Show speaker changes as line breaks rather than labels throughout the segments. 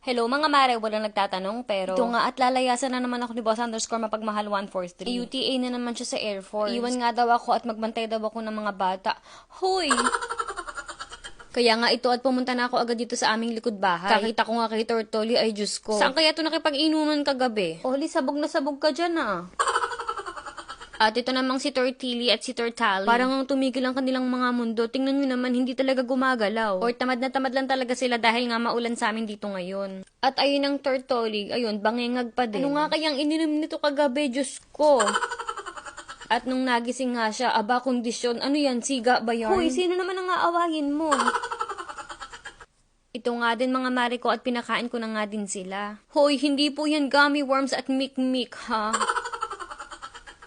Hello mga mare, walang nagtatanong pero ito nga at lalayasan na naman ako ni Boss underscore mapagmahal 143. UTA na naman siya sa Air Force. Iwan nga daw ako at magbantay daw ako ng mga bata. Hoy! Kaya nga ito at pumunta na ako agad dito sa aming likod bahay. Kakita ko nga kay Tortoli, ay Diyos ko. Saan kaya ito nakipag-inuman kagabi? Oli, sabog na sabog ka dyan ah. At ito namang si Tortilli at si Tortali. Parang ang tumigil ang kanilang mga mundo. Tingnan nyo naman, hindi talaga gumagalaw. Or tamad na tamad lang talaga sila dahil nga maulan sa amin dito ngayon. At ayun ang Tortoli, ayun, bangengag pa din. Ano nga kayang ininom nito kagabi, Diyos ko? At nung nagising nga siya, aba kondisyon, ano yan, siga ba yan? Hoy, sino naman ang aawahin mo? Ito nga din mga mare ko at pinakain ko na nga din sila. Hoy, hindi po yan gummy worms at mik-mik, ha?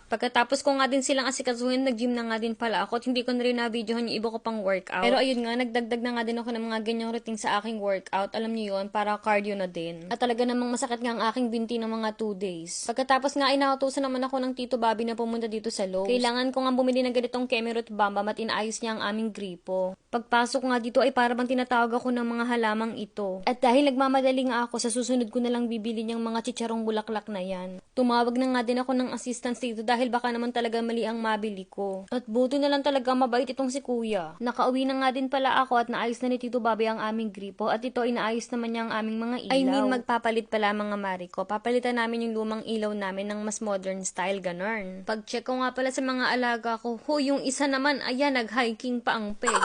Pagkatapos ko nga din silang asikasuhin, nag-gym na nga din pala ako at hindi ko na rin na-videohan yung iba ko pang workout. Pero ayun nga, nagdagdag na nga din ako ng mga ganyang routine sa aking workout. Alam niyo yon, para cardio na din. At talaga namang masakit nga ang aking binti ng mga 2 days. Pagkatapos nga, inautusan naman ako ng Tito Bobby na pumunta dito sa Lowe's. Kailangan ko nga bumili ng ganitong Kemerut Bambam at inaayos niya ang aming gripo. Pagpasok nga dito ay para bang tinatawag ako ng mga halamang ito. At dahil nagmamadali nga ako, sa susunod ko na lang bibili niyang mga chicharong bulaklak na yan. Tumawag na nga din ako ng assistance dito dahil baka naman talaga mali ang mabili ko. At buti na lang talaga mabait itong si kuya. Nakauwi na nga din pala ako at naayos na ni Tito Bobby ang aming gripo at ito inaayos naman niya ang aming mga ilaw. I mean, magpapalit pala mga mari ko. Papalitan namin yung lumang ilaw namin ng mas modern style, ganun. Pag-check ko nga pala sa mga alaga ko, yung isa naman, ayan, nag-hiking pa ang peg.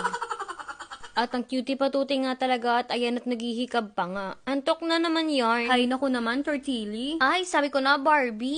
At ang cutie patuti nga talaga at ayan at naghihikab pa nga. Antok na naman yarn. Hay naku naman, Tortilli. Ay, sabi ko na, Barbie.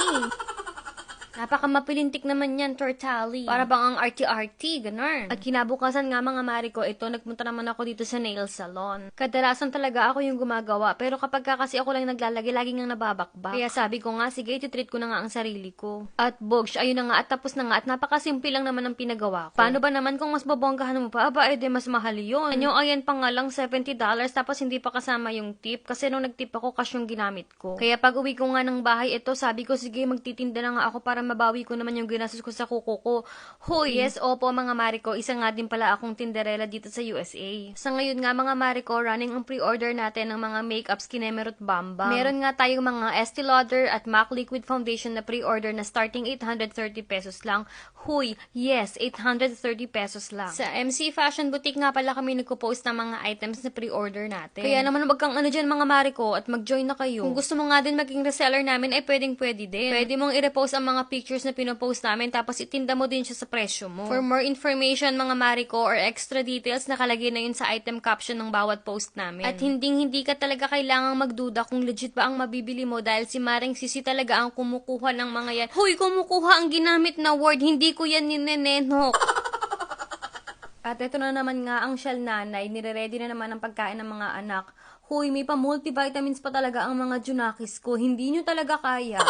Napakamapilintik naman yan, Tortali. Para bang ang arty-arty, ganun. At kinabukasan nga mga mari ko, ito, nagpunta naman ako dito sa nail salon. Kadalasan talaga ako yung gumagawa, pero kapag kasi ako lang naglalagay, laging nga nababakbak. Kaya sabi ko nga, sige, ititreat ko na nga ang sarili ko. At bogsh, ayun na nga, at tapos na nga, at napakasimple lang naman ang pinagawa ko. Paano ba naman kung mas babonggahan mo pa? Aba, edi mas mahal yun. Anyo, ayan pa nga lang, $70, tapos hindi pa kasama yung tip, kasi nung nagtip ako, cash yung ginamit ko. Kaya pag uwi ko nga ng bahay, ito, sabi ko, sige, magtitinda na nga ako para mabawi ko naman yung ginastos ko sa kuko ko. Hoy, yes, opo mga mari ko, isa nga din pala akong tinderella dito sa USA. Sa ngayon nga mga mari ko, running ang pre-order natin ng mga makeups Kemerut Bambam. Meron nga tayong mga Estee Lauder at MAC Liquid Foundation na pre-order na starting 830 pesos lang. Huy, yes, 830 pesos lang. Sa MC Fashion Boutique nga pala kami nagpo-post ng mga items na pre-order natin. Kaya naman wag kang ano dyan mga mari ko at mag-join na kayo. Kung gusto mo nga din maging reseller namin ay pwede din. Pwede mong i-repost ang mga pictures na pinopost namin tapos itinda mo din siya sa presyo mo. For more information mga mari ko or extra details nakalagay na yun sa item caption ng bawat post namin. At hindi ka talaga kailangang magduda kung legit ba ang mabibili mo dahil si Maring Sisi talaga ang kumukuha ng mga yan. Hoy, kumukuha ang ginamit na word, hindi ko yan ninenenok. At ito na naman nga ang shell nanay, nire-ready na naman ang pagkain ng mga anak. Hoy, may pa multivitamins pa talaga ang mga junakis ko, hindi nyo talaga kaya.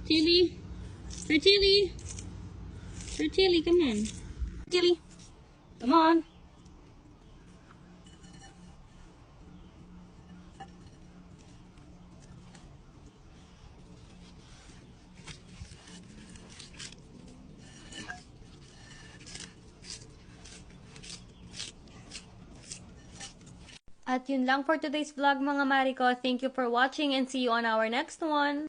Tilly, Tilly, Tilly, come on. Tilly, come on.
At yun lang for today's vlog mga Mariko. Thank you for watching and see you on our next one.